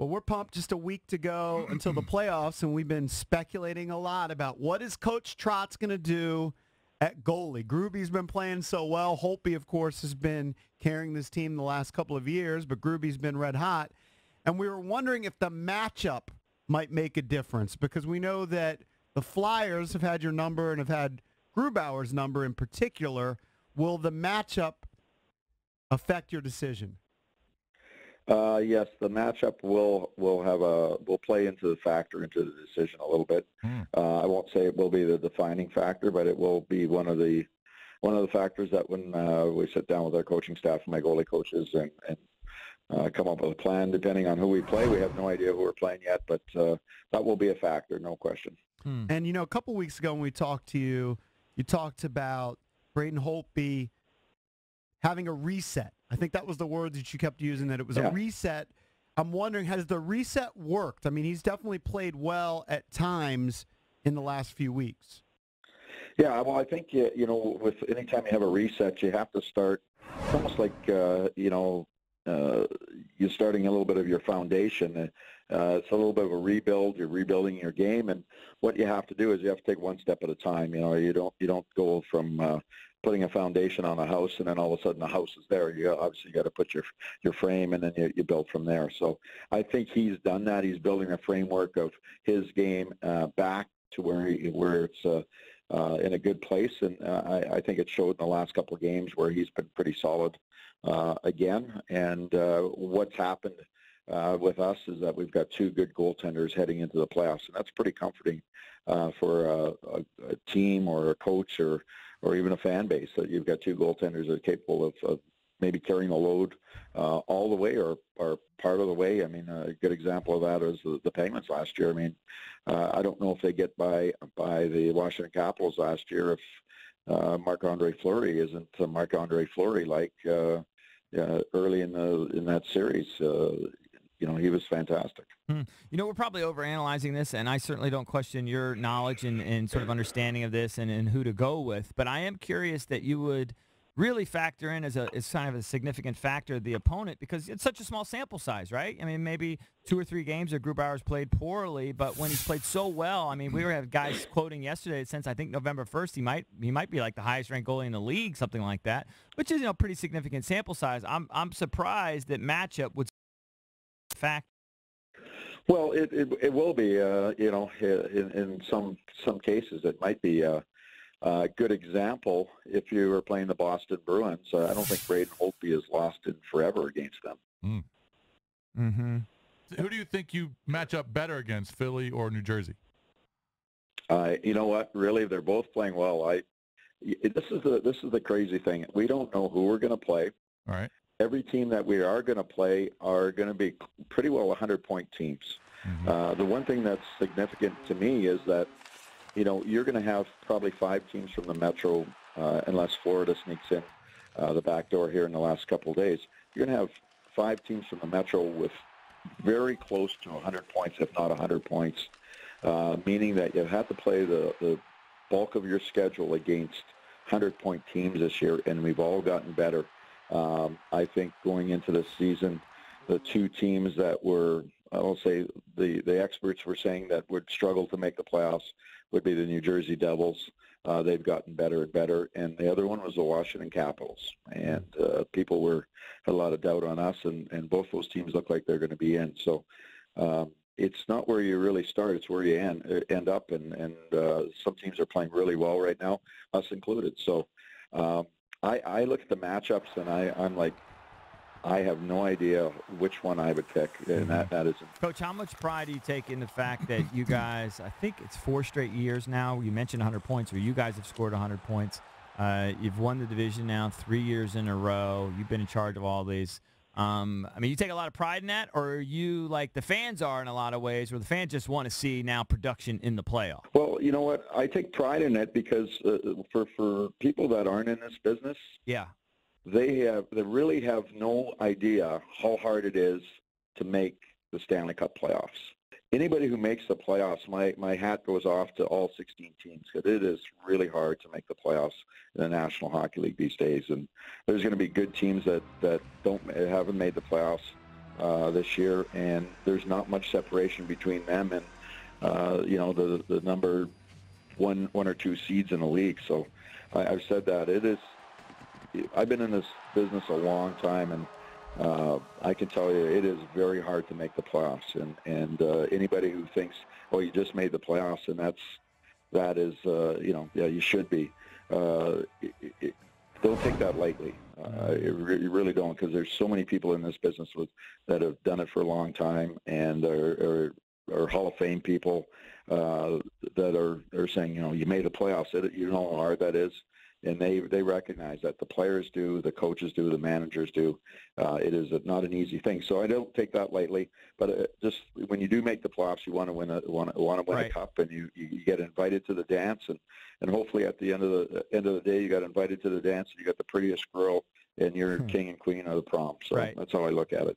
Well, we're pumped. Just a week to go until the playoffs, and we've been speculating a lot about what is Coach Trotz going to do at goalie. Gruby's been playing so well. Holtby, of course, has been carrying this team the last couple of years, but Gruby's been red hot. And we were wondering if the matchup might make a difference, because we know that the Flyers have had your number and have had Grubauer's number in particular. Will the matchup affect your decision? Yes, the matchup will play into the factor into the decision a little bit. I won't say it will be the defining factor, but it will be one of the factors that when we sit down with our coaching staff and my goalie coaches and come up with a plan, depending on who we play. We have no idea who we're playing yet, but that will be a factor, no question. And, a couple weeks ago when we talked to you, you talked about Braden Holtby having a reset. I think that was the word that you kept using, that it was a reset. I'm wondering, has the reset worked? I mean, he's definitely played well at times in the last few weeks. Yeah, well, I think, with anytime you have a reset, you have to start, it's almost like, you're starting a little bit of your foundation. It's a little bit of a rebuild. You're rebuilding your game, and what you have to do is you have to take one step at a time. You don't go from putting a foundation on a house and then all of a sudden the house is there. You obviously got to put your frame, and then you build from there. So I think he's done that. He's building a framework of his game back to where it's in a good place, and I think it showed in the last couple of games where he's been pretty solid again. And what's happened with us is that we've got two good goaltenders heading into the playoffs, and that's pretty comforting for a team or a coach or even a fan base, that you've got two goaltenders that are capable of maybe carrying a load all the way or part of the way. I mean, a good example of that is the Penguins last year. I mean, I don't know if they get by the Washington Capitals last year if Marc-Andre Fleury isn't Marc-Andre Fleury like early in that series. He was fantastic. We're probably overanalyzing this, and I certainly don't question your knowledge and sort of understanding of this and who to go with. But I am curious that you would really factor in as kind of a significant factor the opponent, because it's such a small sample size, right? I mean, maybe 2 or 3 games that Grubauer's played poorly, but when he's played so well, I mean, we were having guys quoting yesterday since I think November 1st, he might be like the highest ranked goalie in the league, something like that, which is pretty significant sample size. I'm surprised that matchup would fact. Well, it will be, in some cases it might be a good example. If you were playing the Boston Bruins, I don't think Braden Holtby has lost in forever against them. Who do you think you match up better against, Philly or New Jersey? You know what? Really, they're both playing well. This is the crazy thing. We don't know who we're going to play. All right. Every team that we are going to play are going to be pretty well 100-point teams. The one thing that's significant to me is that, you're going to have probably 5 teams from the Metro, unless Florida sneaks in the back door here in the last couple of days. You're going to have 5 teams from the Metro with very close to 100 points, if not 100 points, meaning that you have to play the bulk of your schedule against 100-point teams this year, and we've all gotten better. I think going into this season, the 2 teams that were, I will say, the experts were saying that would struggle to make the playoffs would be the New Jersey Devils. They've gotten better and better. And the other one was the Washington Capitals. And people had a lot of doubt on us, and both those teams look like they're going to be in. So it's not where you really start. It's where you end up. And some teams are playing really well right now, us included. So I look at the matchups, and I'm like, I have no idea which one I would pick, and that isn't. Coach, how much pride do you take in the fact that you guys, I think it's 4 straight years now, you mentioned 100 points, or you guys have scored 100 points. You've won the division now 3 years in a row. You've been in charge of all these. You take a lot of pride in that, or are you like the fans are in a lot of ways, where the fans just want to see now production in the playoff? Well, you know what? I take pride in it because for people that aren't in this business, they really have no idea how hard it is to make the Stanley Cup playoffs. Anybody who makes the playoffs, my hat goes off to all 16 teams, because it is really hard to make the playoffs in the National Hockey League these days. And there's going to be good teams that haven't made the playoffs, this year, and there's not much separation between them and the number one or two seeds in the league. So I've said that it is. I've been in this business a long time, and I can tell you it is very hard to make the playoffs. And anybody who thinks, oh, you just made the playoffs, and that is you should be. Don't take that lightly. You really don't, because there's so many people in this business that have done it for a long time and are Hall of Fame people that are saying, you made the playoffs. You know how hard that is, and they recognize that. The players do, the coaches do, the managers do. It is not an easy thing. So I don't take that lightly. But just when you do make the playoffs, you want to win a cup, and you get invited to the dance, and hopefully at the end of the day, you got invited to the dance, and you got the prettiest girl, and you're king and queen of the prom. So that's how I look at it.